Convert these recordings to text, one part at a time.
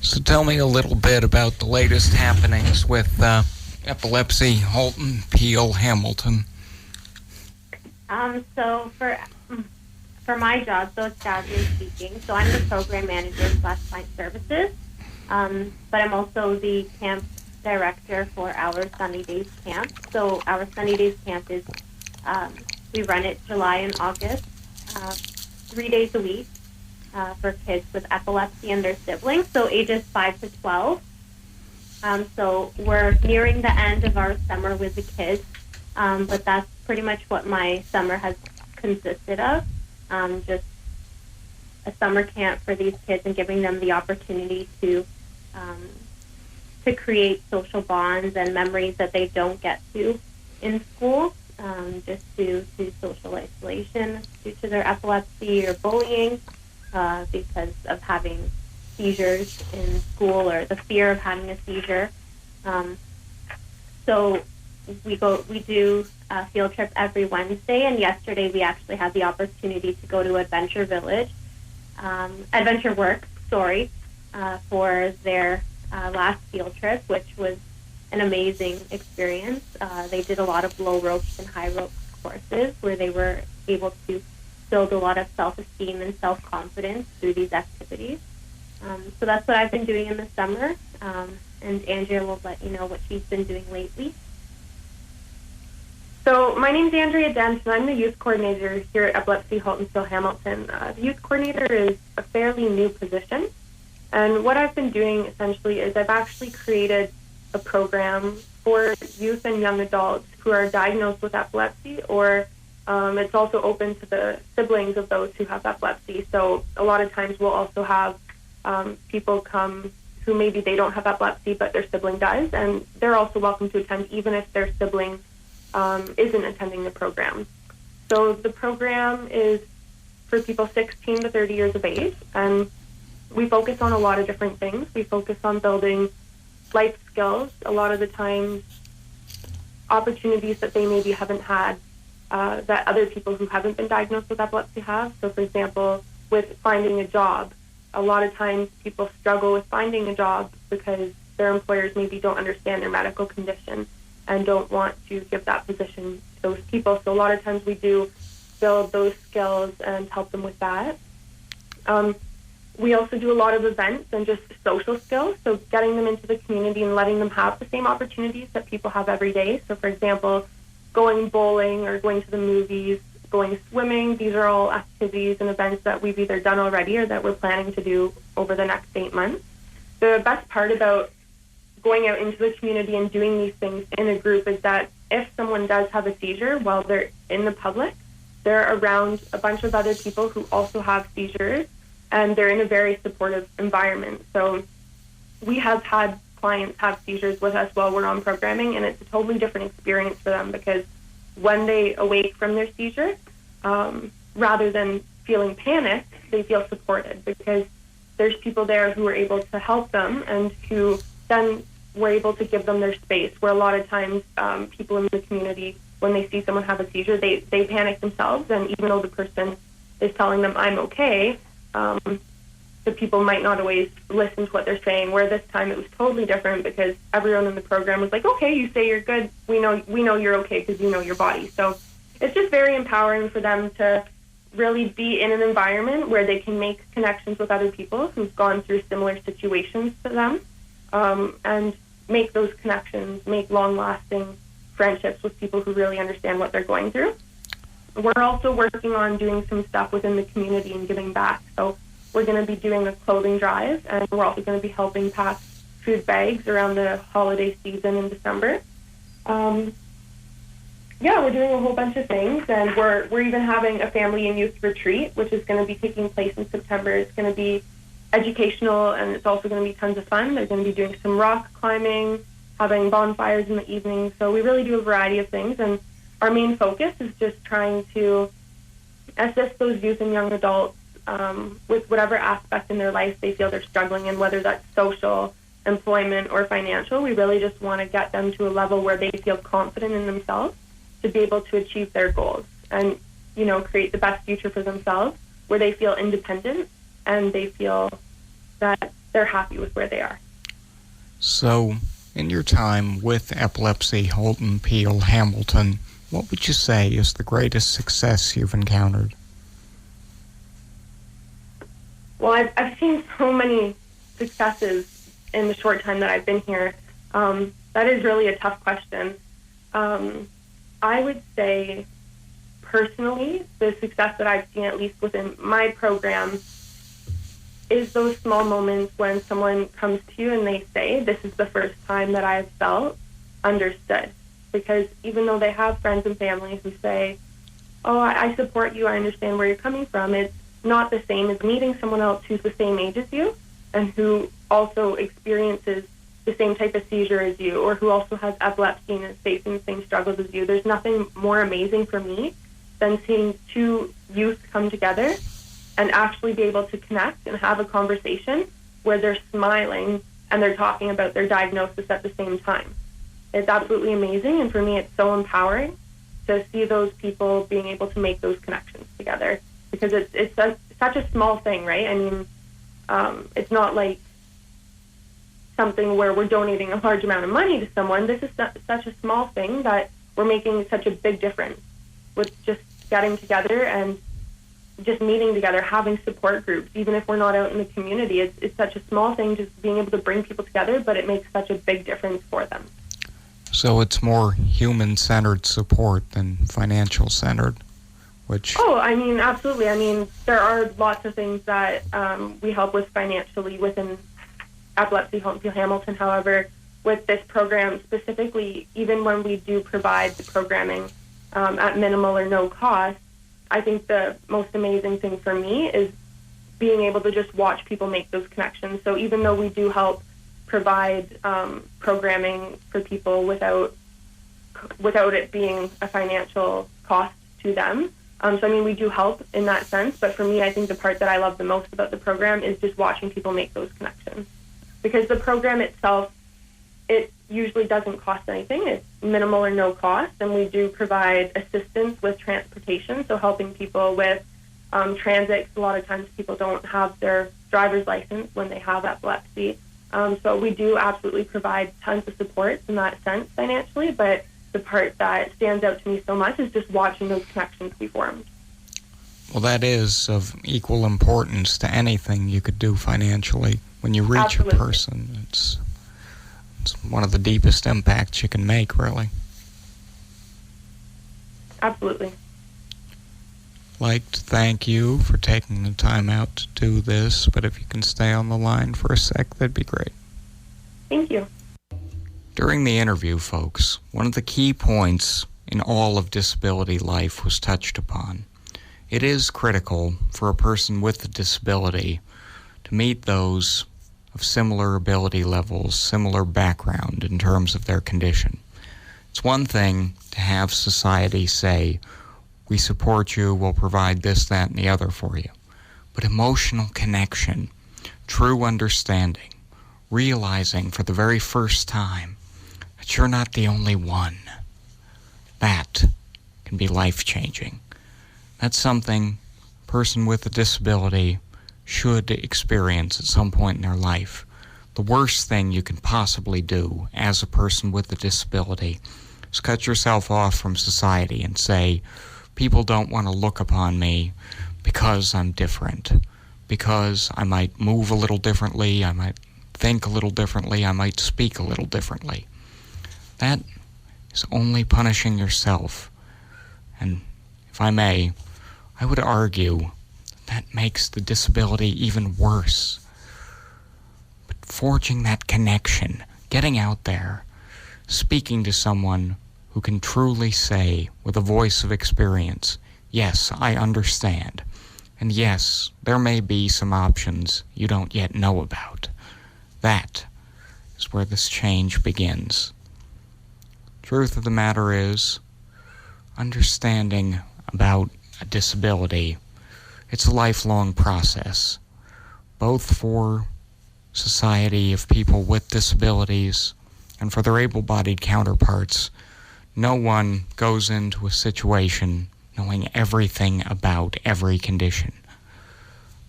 So tell me a little bit about the latest happenings with Epilepsy, Halton, Peel, Hamilton. So for my job, so it's Jasmine speaking. So I'm the program manager / client services, but I'm also the camp director for our Sunny Days camp. So our Sunny Days camp is, we run it July and August, 3 days a week for kids with epilepsy and their siblings, so ages 5 to 12. So we're nearing the end of our summer with the kids, but that's pretty much what my summer has consisted of, just a summer camp for these kids and giving them the opportunity to create social bonds and memories that they don't get to in school, just due to social isolation due to their epilepsy or bullying, because of having seizures in school or the fear of having a seizure. So we do a field trip every Wednesday, and yesterday we actually had the opportunity to go to Adventure Works, for their last field trip, which was an amazing experience. They did a lot of low ropes and high ropes courses where they were able to build a lot of self-esteem and self-confidence through these activities. So that's what I've been doing in the summer, and Andrea will let you know what she's been doing lately. So my name's Andrea Dent, and I'm the youth coordinator here at Epilepsy, Halton, Hamilton. The youth coordinator is a fairly new position, and what I've been doing essentially is I've actually created a program for youth and young adults who are diagnosed with epilepsy, or it's also open to the siblings of those who have epilepsy. So a lot of times we'll also have people come who maybe they don't have epilepsy, but their sibling does, and they're also welcome to attend even if their sibling isn't attending the program. So the program is for people 16 to 30 years of age, and we focus on a lot of different things. We focus on building life skills, a lot of the times opportunities that they maybe haven't had that other people who haven't been diagnosed with epilepsy have. So for example, with finding a job, a lot of times people struggle with finding a job because their employers maybe don't understand their medical condition and don't want to give that position to those people. So a lot of times we do build those skills and help them with that. We also do a lot of events and just social skills, so getting them into the community and letting them have the same opportunities that people have every day. So for example, going bowling or going to the movies, going swimming, these are all activities and events that we've either done already or that we're planning to do over the next 8 months. The best part about going out into the community and doing these things in a group is that if someone does have a seizure while they're in the public, they're around a bunch of other people who also have seizures, and they're in a very supportive environment. So we have had clients have seizures with us while we're on programming, and it's a totally different experience for them because when they awake from their seizure, rather than feeling panicked, they feel supported because there's people there who are able to help them and who then we're able to give them their space, where a lot of times people in the community, when they see someone have a seizure, they panic themselves, and even though the person is telling them, I'm okay, the people might not always listen to what they're saying, where this time it was totally different because everyone in the program was like, okay, you say you're good, we know you're okay because you know your body. So it's just very empowering for them to really be in an environment where they can make connections with other people who've gone through similar situations to them, and make those connections, make long-lasting friendships with people who really understand what they're going through. We're also working on doing some stuff within the community and giving back. So we're going to be doing a clothing drive, and we're also going to be helping pack food bags around the holiday season in December. We're doing a whole bunch of things, and we're even having a family and youth retreat, which is going to be taking place in September. It's going to be educational, and it's also going to be tons of fun. They're going to be doing some rock climbing, having bonfires in the evening. So we really do a variety of things, and our main focus is just trying to assist those youth and young adults with whatever aspect in their life they feel they're struggling in, whether that's social, employment, or financial. We really just want to get them to a level where they feel confident in themselves to be able to achieve their goals and, create the best future for themselves, where they feel independent and they feel that they're happy with where they are. So, in your time with Epilepsy, Halton, Peel, Hamilton, what would you say is the greatest success you've encountered? Well, I've seen so many successes in the short time that I've been here. That is really a tough question. I would say, personally, the success that I've seen, at least within my program, is those small moments when someone comes to you and they say, this is the first time that I've felt understood. Because even though they have friends and family who say, oh, I support you, I understand where you're coming from, it's not the same as meeting someone else who's the same age as you and who also experiences the same type of seizure as you, or who also has epilepsy and is facing the same struggles as you. There's nothing more amazing for me than seeing two youth come together and actually be able to connect and have a conversation where they're smiling and they're talking about their diagnosis at the same time. It's absolutely amazing, and for me it's so empowering to see those people being able to make those connections together, because it's such a small thing, right? I mean, it's not like something where we're donating a large amount of money to someone. This is such a small thing that we're making such a big difference with just getting together and just meeting together, having support groups, even if we're not out in the community. It's such a small thing, just being able to bring people together, but it makes such a big difference for them. So it's more human-centered support than financial-centered, which... Oh, I mean, absolutely. I mean, there are lots of things that we help with financially within Epilepsy Halton Hamilton. However, with this program specifically, even when we do provide the programming at minimal or no cost, I think the most amazing thing for me is being able to just watch people make those connections. So even though we do help provide programming for people without it being a financial cost to them, so I mean, we do help in that sense, but for me, I think the part that I love the most about the program is just watching people make those connections. Because the program itself, it usually doesn't cost anything. It's minimal or no cost, and we do provide assistance with transportation, so helping people with transit. A lot of times people don't have their driver's license when they have epilepsy. So we do absolutely provide tons of support in that sense financially, but the part that stands out to me so much is just watching those connections be formed. Well, that is of equal importance to anything you could do financially. When you reach Absolutely. a person, it's one of the deepest impacts you can make, really. Absolutely. I'd like to thank you for taking the time out to do this, but if you can stay on the line for a sec, that'd be great. Thank you. During the interview, folks, one of the key points in all of disability life was touched upon. It is critical for a person with a disability to meet those of similar ability levels, similar background in terms of their condition. It's one thing to have society say, we support you, we'll provide this, that, and the other for you. But emotional connection, true understanding, realizing for the very first time that you're not the only one, that can be life-changing. That's something a person with a disability should experience at some point in their life. The worst thing you can possibly do as a person with a disability is cut yourself off from society and say, people don't want to look upon me because I'm different, because I might move a little differently, I might think a little differently, I might speak a little differently. That is only punishing yourself. And if I may, I would argue that makes the disability even worse. But forging that connection, getting out there, speaking to someone who can truly say with a voice of experience, yes, I understand, and yes, there may be some options you don't yet know about. That is where this change begins. Truth of the matter is, understanding about a disability, it's a lifelong process, both for society of people with disabilities and for their able-bodied counterparts. No one goes into a situation knowing everything about every condition.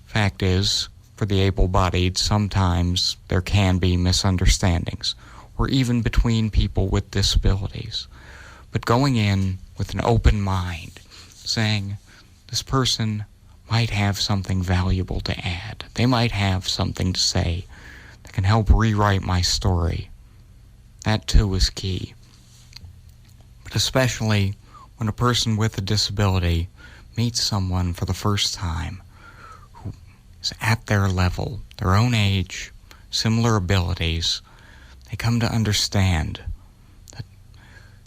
Fact is, for the able-bodied, sometimes there can be misunderstandings, or even between people with disabilities. But going in with an open mind, saying, this person might have something valuable to add. They might have something to say that can help rewrite my story. That too is key. But especially when a person with a disability meets someone for the first time who is at their level, their own age, similar abilities, they come to understand that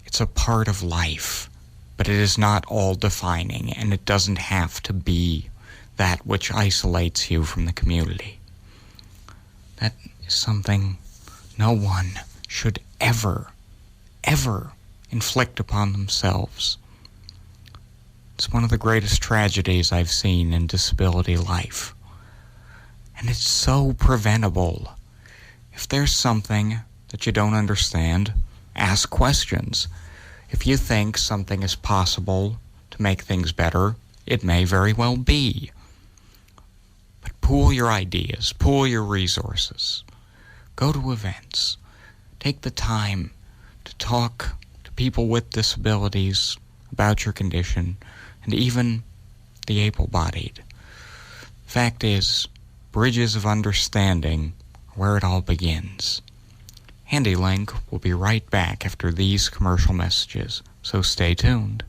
it's a part of life, but it is not all defining, and it doesn't have to be that which isolates you from the community. That is something no one should ever inflict upon themselves. It's one of the greatest tragedies I've seen in disability life. And it's so preventable. If there's something that you don't understand, ask questions. If you think something is possible to make things better, it may very well be. But pool your ideas, pool your resources. Go to events. Take the time to talk to people with disabilities about your condition, and even the able-bodied. Fact is, bridges of understanding are where it all begins. Handi-Link will be right back after these commercial messages, so stay tuned.